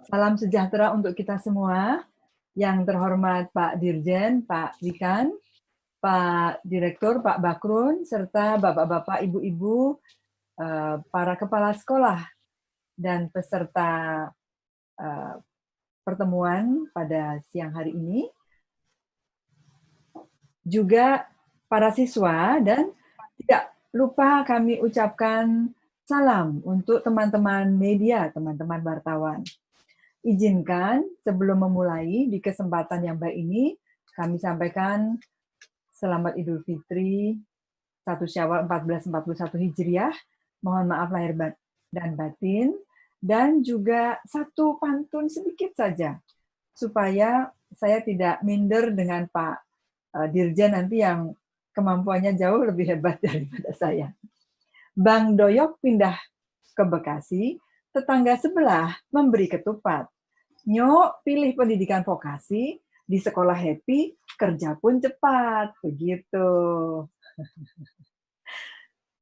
Salam sejahtera untuk kita semua. Yang terhormat Pak Dirjen, Pak Wikan, Pak Direktur, Pak Bakrun, serta Bapak-Bapak, Ibu-Ibu, para kepala sekolah, dan peserta pertemuan pada siang hari ini. Juga para siswa, dan tidak lupa kami ucapkan salam untuk teman-teman media, teman-teman wartawan. Izinkan sebelum memulai di kesempatan yang baik ini, kami sampaikan selamat Idul Fitri 1 Syawal 1441 Hijriah. Mohon maaf lahir dan batin, dan juga satu pantun sedikit saja, supaya saya tidak minder dengan Pak Dirjen nanti yang kemampuannya jauh lebih hebat daripada saya. Bang Doyok pindah ke Bekasi, tetangga sebelah memberi ketupat. Nyok pilih pendidikan vokasi, di sekolah happy, kerja pun cepat. Begitu.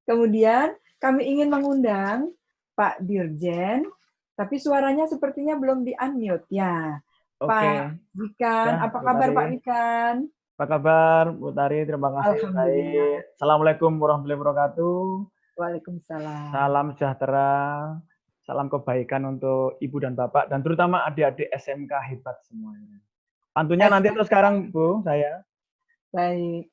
Kemudian kami ingin mengundang Pak Dirjen, tapi suaranya sepertinya belum di-unmute ya. Oke. Pak Wikan, Ya, apa kabar Pak Wikan? Apa kabar Bu Tari? Terima kasih. Alhamdulillah. Baik. Assalamualaikum warahmatullahi wabarakatuh. Waalaikumsalam. Salam sejahtera, salam kebaikan untuk Ibu dan Bapak, dan terutama adik-adik SMK hebat semuanya. Pantunya nanti atau sekarang, Bu, saya. Baik.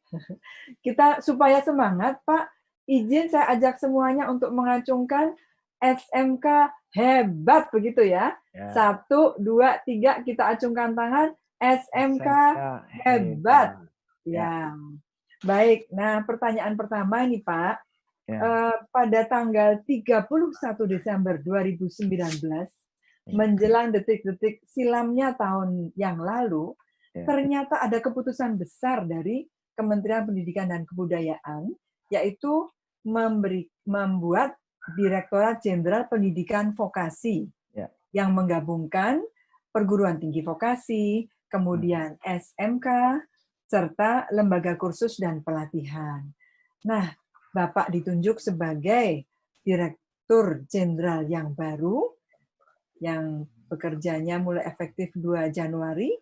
Kita supaya semangat, Pak, izin saya ajak semuanya untuk mengacungkan SMK hebat, begitu ya. 1, 2, 3, kita acungkan tangan, SMK hebat. Ya. Baik, nah pertanyaan pertama ini Pak, pada tanggal 31 Desember 2019, menjelang detik-detik silamnya tahun yang lalu, ternyata ada keputusan besar dari Kementerian Pendidikan dan Kebudayaan, yaitu membuat Direktorat Jenderal Pendidikan Vokasi yang menggabungkan perguruan tinggi vokasi, kemudian SMK, serta lembaga kursus dan pelatihan. Nah, Bapak ditunjuk sebagai Direktur Jenderal yang baru, yang bekerjanya mulai efektif 2 Januari.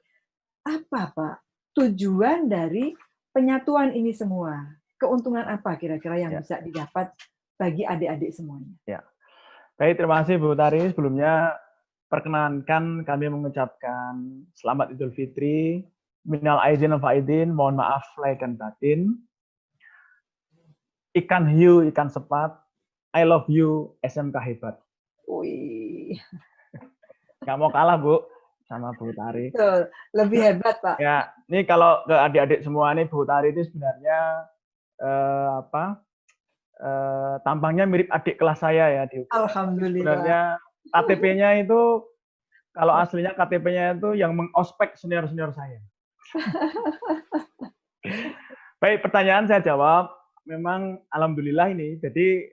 Apa, Pak, tujuan dari penyatuan ini semua? Keuntungan apa kira-kira yang bisa didapat bagi adik-adik semuanya? Ya. Baik, terima kasih Bu Tari. Sebelumnya, perkenankan kami mengucapkan selamat Idul Fitri. Minal aidin wal faizin, mohon maaf lahir dan batin. Ikan hiu, ikan sepat. I love you, SMK hebat. Wih. Nggak mau kalah, Bu, sama Bu Tari. Betul, lebih hebat, Pak. Ya, ini kalau ke adik-adik semua nih, Bu Tari itu sebenarnya tampangnya mirip adik kelas saya ya. Alhamdulillah. Sebenarnya KTP-nya itu, kalau aslinya KTP-nya itu yang mengospek senior-senior saya. Baik, pertanyaan saya jawab. Memang alhamdulillah ini. Jadi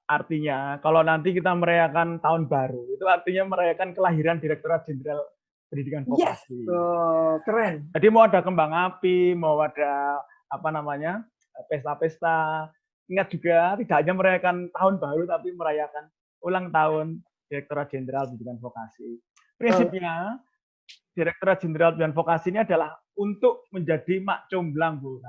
artinya kalau nanti kita merayakan tahun baru, itu artinya merayakan kelahiran Direktorat Jenderal Pendidikan Vokasi. Yes, keren. Jadi mau ada kembang api, mau ada pesta-pesta. Ingat juga tidak hanya merayakan tahun baru, tapi merayakan ulang tahun Direktorat Jenderal Pendidikan Vokasi. Prinsipnya, Direktorat Jenderal Pendidikan Vokasi ini adalah untuk menjadi mak comblang, Bu.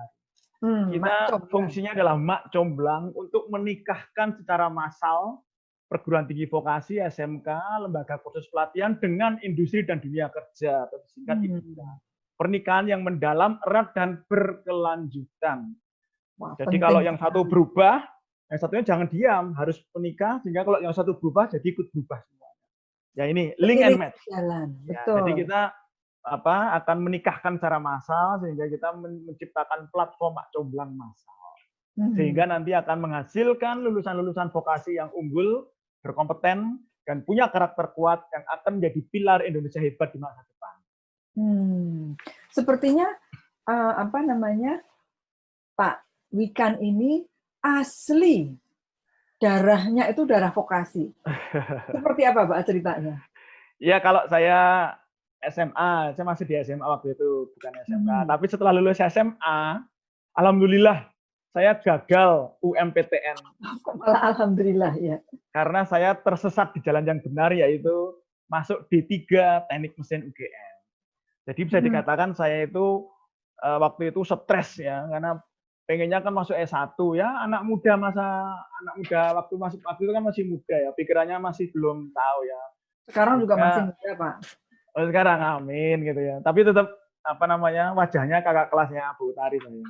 Kita fungsinya adalah mak comblang untuk menikahkan secara massal perguruan tinggi vokasi, SMK, lembaga kursus pelatihan dengan industri dan dunia kerja, atau disingkat IDK. Pernikahan yang mendalam, erat, dan berkelanjutan. Jadi kalau yang satu berubah, yang satunya jangan diam, harus menikah, sehingga kalau yang satu berubah, jadi ikut berubah semua. Ya ini, link and match. Ya, jadi kita akan menikahkan secara massal, sehingga kita menciptakan platform mak comblang massal. Sehingga nanti akan menghasilkan lulusan-lulusan vokasi yang unggul, berkompeten, dan punya karakter kuat yang akan menjadi pilar Indonesia hebat di masa depan. Sepertinya Pak Wikan ini asli darahnya itu darah vokasi. Seperti apa Pak ceritanya? Ya kalau saya SMA, saya masih di SMA waktu itu, bukan SMK. Tapi setelah lulus SMA, alhamdulillah saya gagal UMPTN. Malah alhamdulillah ya. Karena saya tersesat di jalan yang benar, yaitu masuk D3 Teknik Mesin UGM. Jadi bisa dikatakan saya itu waktu itu stres ya, karena pengennya kan masuk S1 ya, anak muda waktu itu kan masih muda ya, pikirannya masih belum tahu ya. Sekarang juga masih muda, Pak. Oh, sekarang amin gitu ya. Tapi tetap wajahnya kakak kelasnya Bu Tari saya.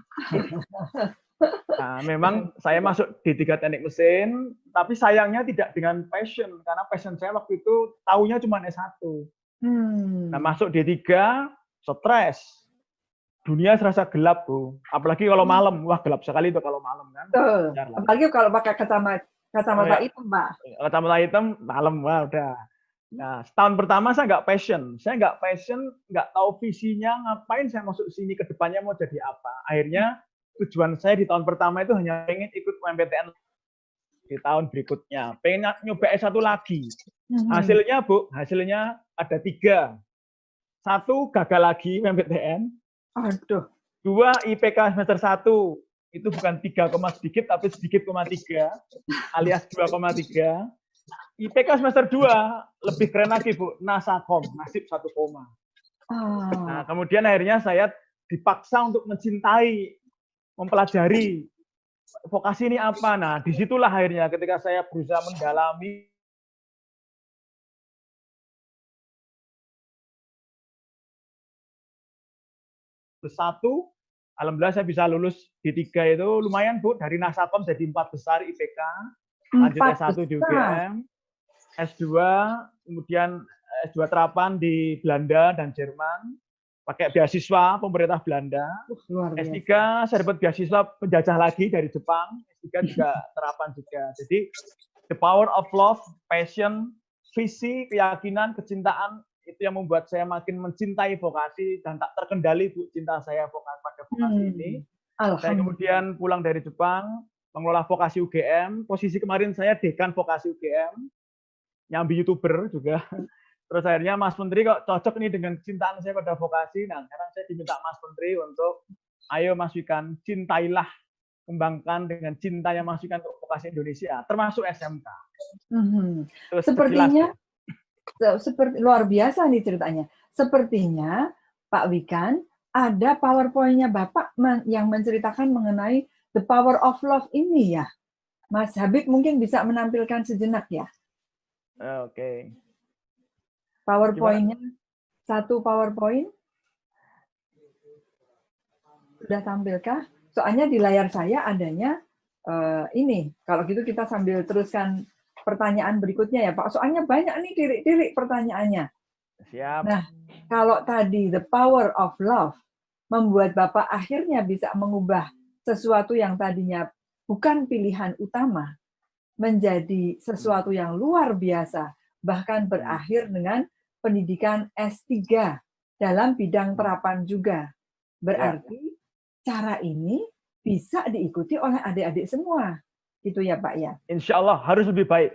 Nah, memang saya masuk di 3 Teknik Mesin, tapi sayangnya tidak dengan passion, karena passion saya waktu itu taunya cuma S1. Nah, masuk D3, stres. Dunia serasa gelap, Bu. Apalagi kalau malam. Wah, gelap sekali itu kalau malam kan. Apalagi kalau pakai kacamata hitam, Pak. Kacamata hitam, malam, wah udah. Nah, setahun pertama saya nggak passion. Saya nggak passion, nggak tahu visinya, ngapain saya masuk sini, ke depannya mau jadi apa. Akhirnya tujuan saya di tahun pertama itu hanya pengen ikut UMPTN di tahun berikutnya. Pengen nyoba S1 lagi. Hasilnya, Bu, hasilnya ada 3. 1, gagal lagi UMPTN. Aduh. 2, IPK semester 1. Itu bukan 3, sedikit, tapi sedikit, 3, alias 2,3. IPK semester 2, lebih keren lagi, Bu. Nasakom, nasib 1 koma. Nah, kemudian akhirnya saya dipaksa untuk mencintai, mempelajari vokasi ini apa. Nah, disitulah akhirnya ketika saya berusaha mendalami satu, alhamdulillah saya bisa lulus D3 itu lumayan, Bu, dari Nasakom jadi 4 besar IPK, lanjut S1 di UGM, S2, kemudian S2 terapan di Belanda dan Jerman, pakai beasiswa pemerintah Belanda. S3 saya dapat beasiswa penjajah lagi dari Jepang, S3 juga terapan juga. Jadi the power of love, passion, visi, keyakinan, kecintaan, itu yang membuat saya makin mencintai vokasi dan tak terkendali, Bu, cinta saya pada vokasi ini. Saya kemudian pulang dari Jepang, mengelola vokasi UGM. Posisi kemarin saya dekan vokasi UGM, nyambi YouTuber juga. Terus akhirnya Mas Menteri kok cocok nih dengan kecintaan saya pada vokasi. Nah, sekarang saya diminta Mas Menteri untuk, ayo Mas Wikan, cintailah, kembangkan dengan cinta yang Mas Wikan untuk vokasi Indonesia, termasuk SMK. Sepertinya seperti luar biasa nih ceritanya. Sepertinya Pak Wikan ada PowerPoint-nya Bapak yang menceritakan mengenai the power of love ini ya. Mas Habib mungkin bisa menampilkan sejenak ya. Oke. PowerPoint-nya, satu PowerPoint. Sudah tampilkah? Soalnya di layar saya adanya ini. Kalau gitu kita sambil teruskan pertanyaan berikutnya ya Pak. Soalnya banyak nih tirik-tirik pertanyaannya. Siap. Nah, kalau tadi the power of love membuat Bapak akhirnya bisa mengubah sesuatu yang tadinya bukan pilihan utama menjadi sesuatu yang luar biasa, bahkan berakhir dengan pendidikan S3 dalam bidang terapan juga. Berarti cara ini bisa diikuti oleh adik-adik semua. Gitu ya Pak ya? Insya Allah harus lebih baik.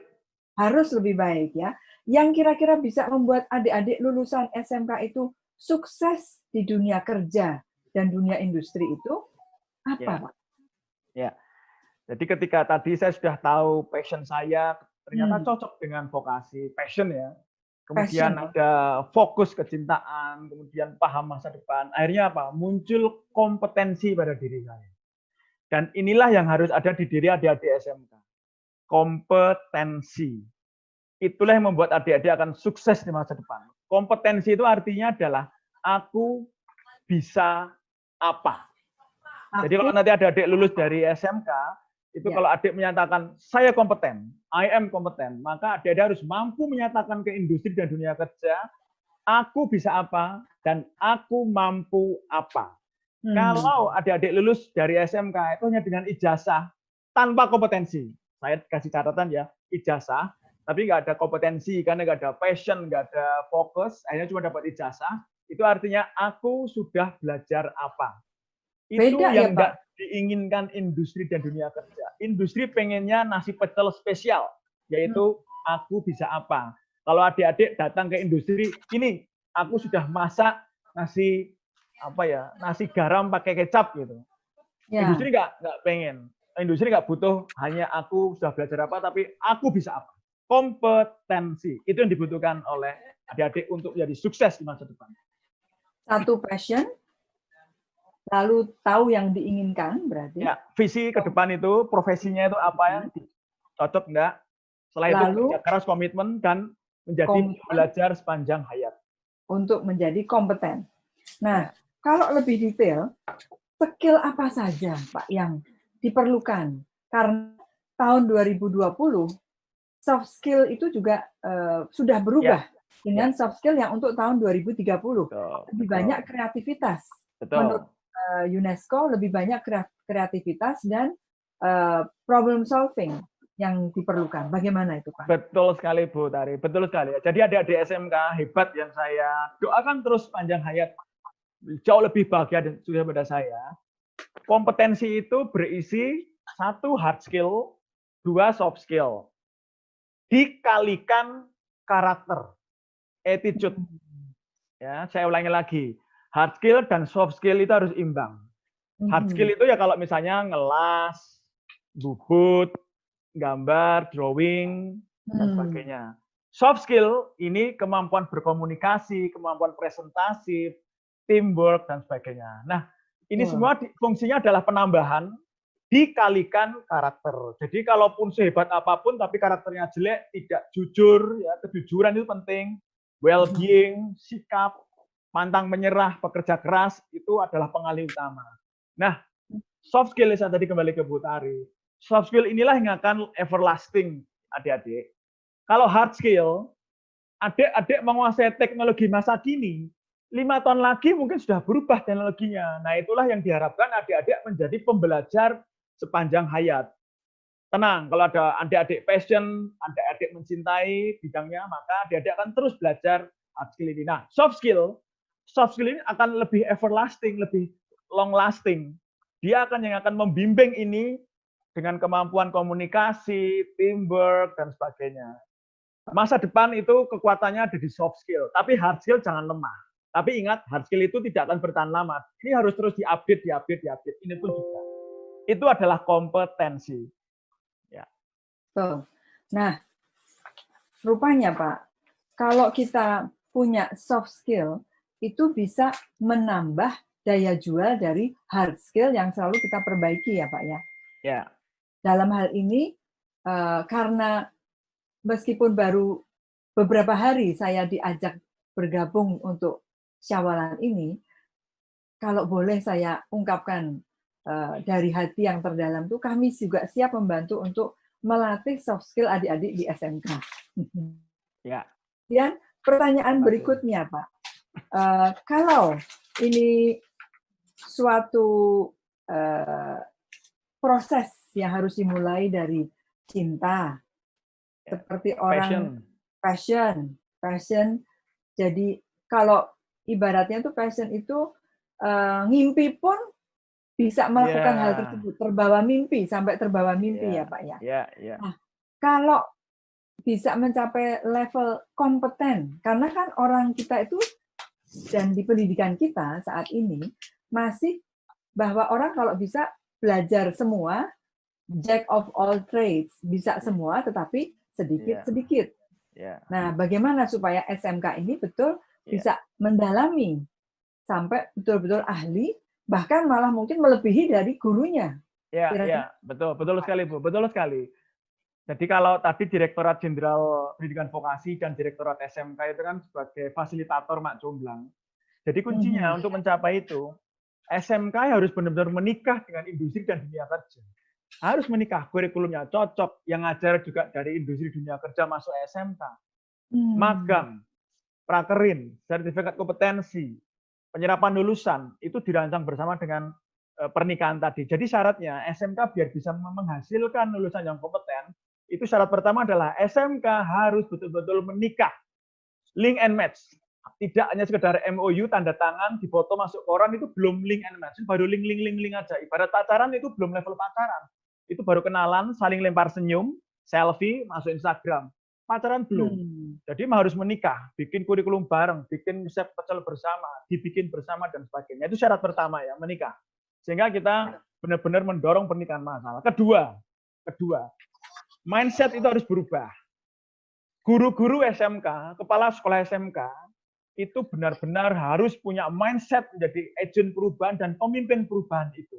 Harus lebih baik ya. Yang kira-kira bisa membuat adik-adik lulusan SMK itu sukses di dunia kerja dan dunia industri itu apa Pak? Ya. Jadi ketika tadi saya sudah tahu passion saya, ternyata cocok dengan vokasi, passion ya. Kemudian ada fokus kecintaan, kemudian paham masa depan. Akhirnya apa? Muncul kompetensi pada diri saya. Dan inilah yang harus ada di diri adik-adik SMK. Kompetensi. Itulah yang membuat adik-adik akan sukses di masa depan. Kompetensi itu artinya adalah aku bisa apa. Jadi kalau nanti adik-adik lulus dari SMK, itu kalau adik menyatakan saya kompeten, I am kompeten, maka adik-adik harus mampu menyatakan ke industri dan dunia kerja, aku bisa apa dan aku mampu apa. Kalau adik-adik lulus dari SMK itu hanya dengan ijazah tanpa kompetensi, saya kasih catatan ya, ijazah, tapi nggak ada kompetensi karena nggak ada passion, nggak ada fokus, akhirnya cuma dapat ijazah, itu artinya aku sudah belajar apa. Itu beda, yang nggak diinginkan industri dan dunia kerja. Industri pengennya nasi pecel spesial, yaitu aku bisa apa. Kalau adik-adik datang ke industri, ini aku sudah masak nasi nasi garam pakai kecap gitu. Industri nggak pengen. Industri nggak butuh hanya aku sudah belajar apa, tapi aku bisa apa. kompetensi. Itu yang dibutuhkan oleh adik-adik untuk menjadi sukses di masa depan. Satu, passion, lalu tahu yang diinginkan berarti. Ya, visi ke depan itu, profesinya itu apa ya, cocok enggak. Setelah itu kerja keras, komitmen, dan menjadi belajar sepanjang hayat. Untuk menjadi kompeten. Nah, kalau lebih detail, skill apa saja Pak yang diperlukan? Karena tahun 2020, soft skill itu juga sudah berubah dengan soft skill yang untuk tahun 2030. Lebih banyak kreativitas. Menurut UNESCO, lebih banyak kreativitas dan problem solving yang diperlukan. Bagaimana itu, Pak? Betul sekali, Bu Tari. Betul sekali. Jadi adik-adik SMK hebat yang saya doakan terus panjang hayat, jauh lebih bahagia dan sukses pada saya. Kompetensi itu berisi 1 hard skill, 2 soft skill. Dikalikan karakter, attitude. Ya, saya ulangi lagi. Hard skill dan soft skill itu harus imbang. Hard skill itu ya kalau misalnya ngelas, bubut, gambar, drawing, dan sebagainya. Soft skill ini kemampuan berkomunikasi, kemampuan presentasi, teamwork, dan sebagainya. Nah, ini semua fungsinya adalah penambahan dikalikan karakter. Jadi kalaupun sehebat apapun tapi karakternya jelek, tidak jujur, ya kejujuran itu penting, well-being, sikap, pantang menyerah, bekerja keras itu adalah pengalih utama. Nah, soft skill saya tadi kembali ke Bu Tari. Soft skill inilah yang akan everlasting, adik-adik. Kalau hard skill, adik-adik menguasai teknologi masa kini, 5 tahun lagi mungkin sudah berubah teknologinya. Nah, itulah yang diharapkan adik-adik menjadi pembelajar sepanjang hayat. Tenang, kalau ada adik-adik passion, adik-adik mencintai bidangnya, maka adik-adik akan terus belajar hard skill ini. Nah, soft skill ini akan lebih everlasting, lebih long lasting. Dia yang akan membimbing ini dengan kemampuan komunikasi, teamwork, dan sebagainya. Masa depan itu kekuatannya ada di soft skill, tapi hard skill jangan lemah. Tapi ingat, hard skill itu tidak akan bertahan lama. Ini harus terus diupdate. Ini pun juga. Itu adalah kompetensi. Ya. Nah, rupanya Pak, kalau kita punya soft skill, itu bisa menambah daya jual dari hard skill yang selalu kita perbaiki ya Pak ya. Ya. Dalam hal ini, karena meskipun baru beberapa hari saya diajak bergabung untuk syawalan ini, kalau boleh saya ungkapkan dari hati yang terdalam itu, kami juga siap membantu untuk melatih soft skill adik-adik di SMK. Ya. Dan pertanyaan berikutnya Pak, kalau ini suatu proses yang harus dimulai dari cinta, seperti orang passion. Jadi kalau ibaratnya tuh passion itu ngimpi pun bisa melakukan hal tersebut, sampai terbawa mimpi ya Pak ya. Nah, kalau bisa mencapai level kompeten, karena kan orang kita itu dan di pendidikan kita saat ini masih bahwa orang kalau bisa belajar semua, jack of all trades, bisa semua tetapi sedikit-sedikit. Nah, bagaimana supaya SMK ini betul bisa mendalami sampai betul-betul ahli, bahkan malah mungkin melebihi dari gurunya. Ya, betul sekali Bu, betul sekali. Jadi kalau tadi Direktorat Jenderal Pendidikan Vokasi dan Direktorat SMK itu kan sebagai fasilitator Mak Jomblang. Jadi kuncinya untuk mencapai itu, SMK harus benar-benar menikah dengan industri dan dunia kerja. Harus menikah, kurikulumnya cocok, yang ngajar juga dari industri dunia kerja masuk SMK. Magang, prakerin, sertifikat kompetensi, penyerapan lulusan, itu dirancang bersama dengan pernikahan tadi. Jadi syaratnya SMK biar bisa menghasilkan lulusan yang kompeten, itu syarat pertama adalah SMK harus betul-betul menikah. Link and match. Tidak hanya sekedar MOU, tanda tangan, dipoto masuk koran, itu belum link and match. Baru link aja. Ibarat pacaran itu belum level pacaran. Itu baru kenalan, saling lempar senyum, selfie, masuk Instagram. Pacaran belum. Jadi harus menikah, bikin kurikulum bareng, bikin resep pecel bersama, dibikin bersama, dan sebagainya. Itu syarat pertama ya, menikah. Sehingga kita benar-benar mendorong pernikahan massal. Kedua, mindset itu harus berubah. guru-guru SMK, kepala sekolah SMK, itu benar-benar harus punya mindset menjadi agen perubahan dan pemimpin perubahan itu.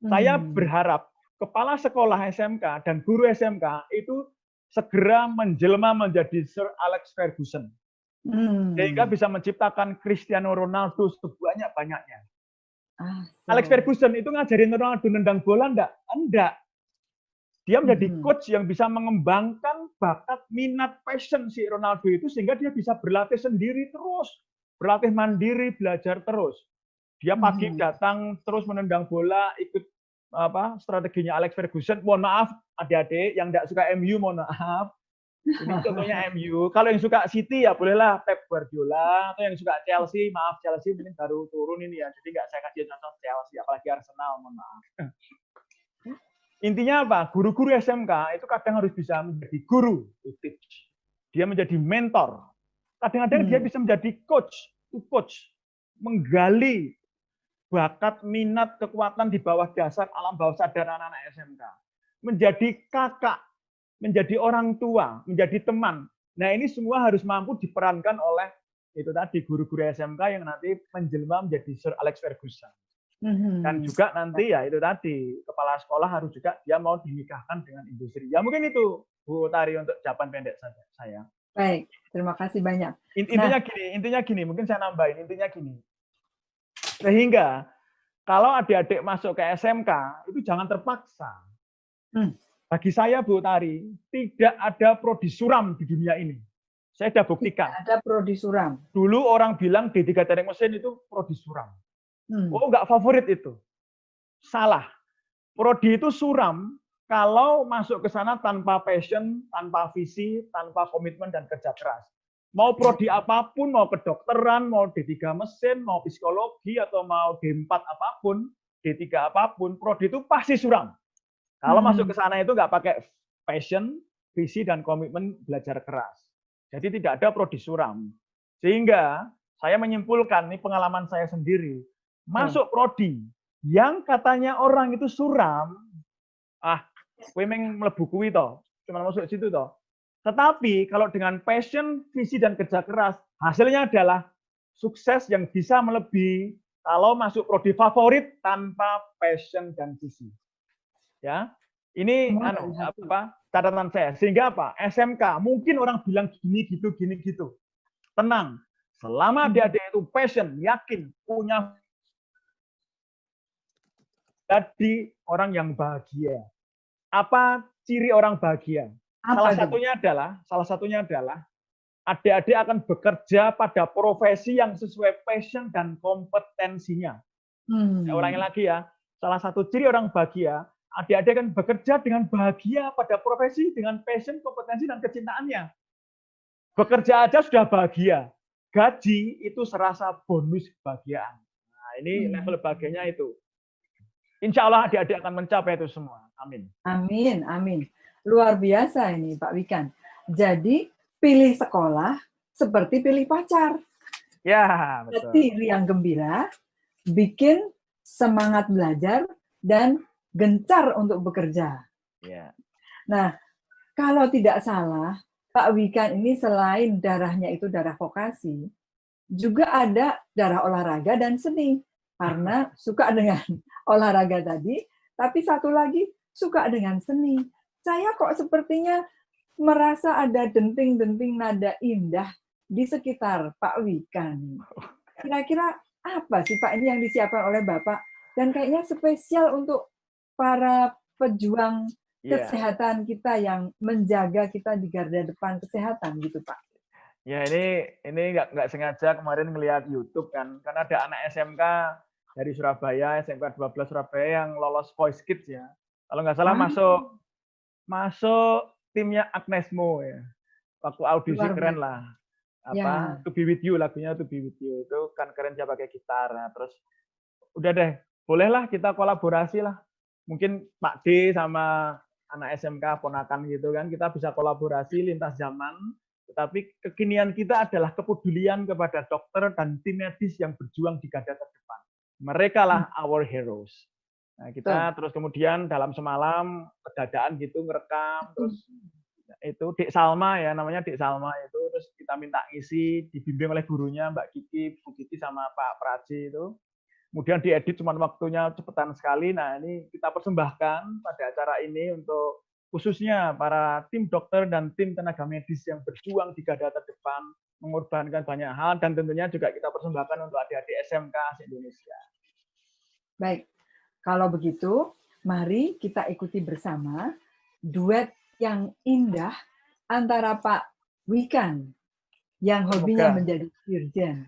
Saya berharap kepala sekolah SMK dan guru SMK itu segera menjelma menjadi Sir Alex Ferguson. Sehingga bisa menciptakan Cristiano Ronaldo sebanyak-banyaknya. Alex Ferguson itu ngajarin Ronaldo nendang bola enggak? Enggak. Dia menjadi coach yang bisa mengembangkan bakat, minat, passion si Ronaldo itu sehingga dia bisa berlatih sendiri terus. Berlatih mandiri, belajar terus. Dia pagi datang terus menendang bola, ikut strateginya Alex Ferguson. Mohon maaf adik-adik yang enggak suka MU, mohon maaf. Ini contohnya MU. Kalau yang suka City ya bolehlah Pep Guardiola. Atau yang suka Chelsea, maaf Chelsea mungkin baru turun ini ya. Jadi nggak saya kasih contoh Chelsea, apalagi Arsenal, mohon maaf. Intinya apa? Guru-guru SMK itu kadang harus bisa menjadi guru, to teach. Dia menjadi mentor. Kadang-kadang dia bisa menjadi coach, to coach. Menggali bakat, minat, kekuatan di bawah dasar alam bawah sadar anak-anak SMK. Menjadi kakak, menjadi orang tua, menjadi teman. Nah ini semua harus mampu diperankan oleh itu tadi guru-guru SMK yang nanti menjelma menjadi Sir Alex Ferguson. Dan juga nanti ya itu tadi kepala sekolah harus juga dia mau dinikahkan dengan industri. Ya mungkin itu Bu Tari untuk jawaban pendek saja saya. Baik, terima kasih banyak. Intinya gini, mungkin saya nambahin intinya gini. Sehingga kalau adik-adik masuk ke SMK itu jangan terpaksa. Bagi saya Bu Tari, tidak ada prodi suram di dunia ini. Saya sudah buktikan. Tidak ada prodi suram. Dulu orang bilang D3 Teknik Mesin itu prodi suram. Oh, enggak favorit itu. Salah. Prodi itu suram kalau masuk ke sana tanpa passion, tanpa visi, tanpa komitmen dan kerja keras. Mau prodi apapun, mau kedokteran, mau D3 mesin, mau psikologi, atau mau D4 apapun, D3 apapun, prodi itu pasti suram. Kalau masuk ke sana itu nggak pakai passion, visi, dan komitmen belajar keras. Jadi tidak ada prodi suram. Sehingga saya menyimpulkan, ini pengalaman saya sendiri, masuk prodi yang katanya orang itu suram, kowe meng mlebu kuwi toh, cuma masuk situ toh. Tetapi kalau dengan passion, visi dan kerja keras, hasilnya adalah sukses yang bisa melebihi kalau masuk prodi favorit tanpa passion dan visi. Ya. Ini catatan saya. Sehingga apa? SMK, mungkin orang bilang gini gitu. Tenang. Selama adik-adik itu passion, yakin, punya jadi orang yang bahagia. Apa ciri orang bahagia? Salah satunya adalah adik-adik akan bekerja pada profesi yang sesuai passion dan kompetensinya. Saya ulangi lagi ya. Salah satu ciri orang bahagia, adik-adik akan bekerja dengan bahagia pada profesi dengan passion, kompetensi dan kecintaannya. Bekerja aja sudah bahagia. Gaji itu serasa bonus kebahagiaan. Nah, ini level bahagianya itu. Insya Allah adik-adik akan mencapai itu semua. Amin. Amin. Luar biasa ini Pak Wikan. Jadi pilih sekolah seperti pilih pacar. Ya, betul. Hati riang gembira, bikin semangat belajar dan gencar untuk bekerja. Ya. Nah, kalau tidak salah, Pak Wikan ini selain darahnya itu darah vokasi, juga ada darah olahraga dan seni. Karena suka dengan olahraga tadi, tapi satu lagi suka dengan seni. Saya kok sepertinya merasa ada denting-denting nada indah di sekitar Pak Wikan. Kira-kira apa sih Pak ini yang disiapkan oleh Bapak? Dan kayaknya spesial untuk para pejuang kesehatan kita yang menjaga kita di garda depan kesehatan gitu Pak. Ya ini nggak sengaja kemarin ngelihat YouTube kan ada anak SMK dari Surabaya, SMK 12 Surabaya yang lolos Voice Kids ya. Kalau nggak salah masuk timnya Agnes Mo ya. Waktu audisi keren lah. To Be With You, lagunya To Be With You itu kan keren, dia pakai gitar. Nah, terus udah deh, bolehlah kita kolaborasi lah. Mungkin Pak D sama anak SMK ponakan gitu kan, kita bisa kolaborasi lintas zaman. Tetapi kekinian kita adalah kepedulian kepada dokter dan tim medis yang berjuang di garda terdepan. Mereka lah our heroes. Nah, kita terus kemudian dalam semalam kedadaan gitu ngerekam, terus itu Dek Salma ya, namanya Dek Salma itu, terus kita minta ngisi, dibimbing oleh gurunya Mbak Kiki, Bu Kiki sama Pak Praji itu. Kemudian diedit cuma waktunya cepetan sekali. Nah, ini kita persembahkan pada acara ini untuk khususnya para tim dokter dan tim tenaga medis yang berjuang di garda terdepan, mengorbankan banyak hal, dan tentunya juga kita persembahkan untuk adik-adik SMK se-Indonesia. Baik, kalau begitu, mari kita ikuti bersama duet yang indah antara Pak Wikan yang hobinya menjadi dirjen.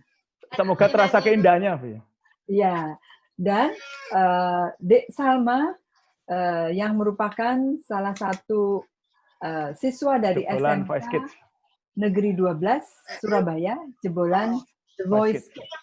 Semoga terasa keindahannya, Bu. Ya, dan Dek Salma yang merupakan salah satu siswa dari Jebolan SMK Voice Kids Negeri 12 Surabaya, jebolan The Voice Kids.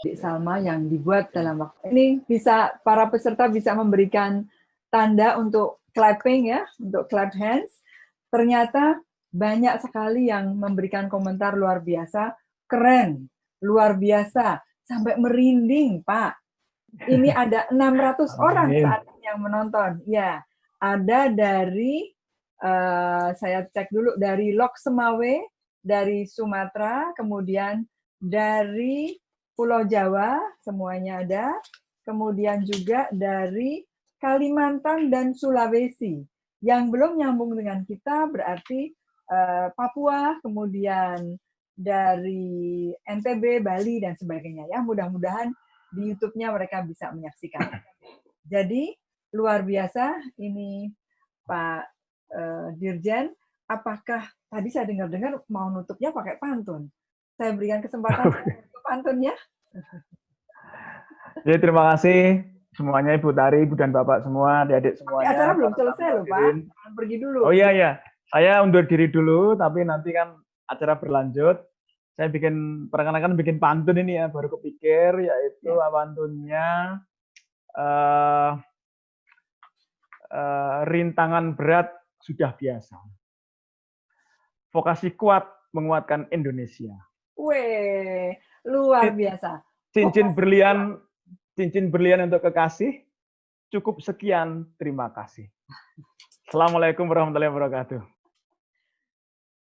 Dek Salma yang dibuat dalam waktu ini, bisa para peserta bisa memberikan tanda untuk clapping ya, untuk clap hands. Ternyata banyak sekali yang memberikan komentar luar biasa, keren, luar biasa, sampai merinding, Pak. Ini ada 600 orang saat ini yang menonton. Ya, ada dari saya cek dulu dari Lok Semawe, dari Sumatera, kemudian dari Pulau Jawa, semuanya ada. Kemudian juga dari Kalimantan dan Sulawesi. Yang belum nyambung dengan kita berarti Papua, kemudian dari NTB, Bali, dan sebagainya. Ya, mudah-mudahan di YouTube-nya mereka bisa menyaksikan. Jadi, luar biasa ini Pak Dirjen. Apakah tadi saya dengar-dengar mau nutupnya pakai pantun? Saya berikan kesempatan untuk pantunnya. Ya, terima kasih semuanya, Ibu Tari, Ibu dan Bapak semua, adik-adik semuanya. Acara belum selesai loh, Pak. Jangan pergi dulu. Oh iya, iya. Saya undur diri dulu, tapi nanti kan acara berlanjut. Saya perkenalkan bikin pantun ini ya, baru kepikir, yaitu pantunnya rintangan berat sudah biasa. Vokasi kuat menguatkan Indonesia. Weh, luar biasa. Cincin berlian untuk kekasih. Cukup sekian, terima kasih. Assalamualaikum warahmatullahi wabarakatuh.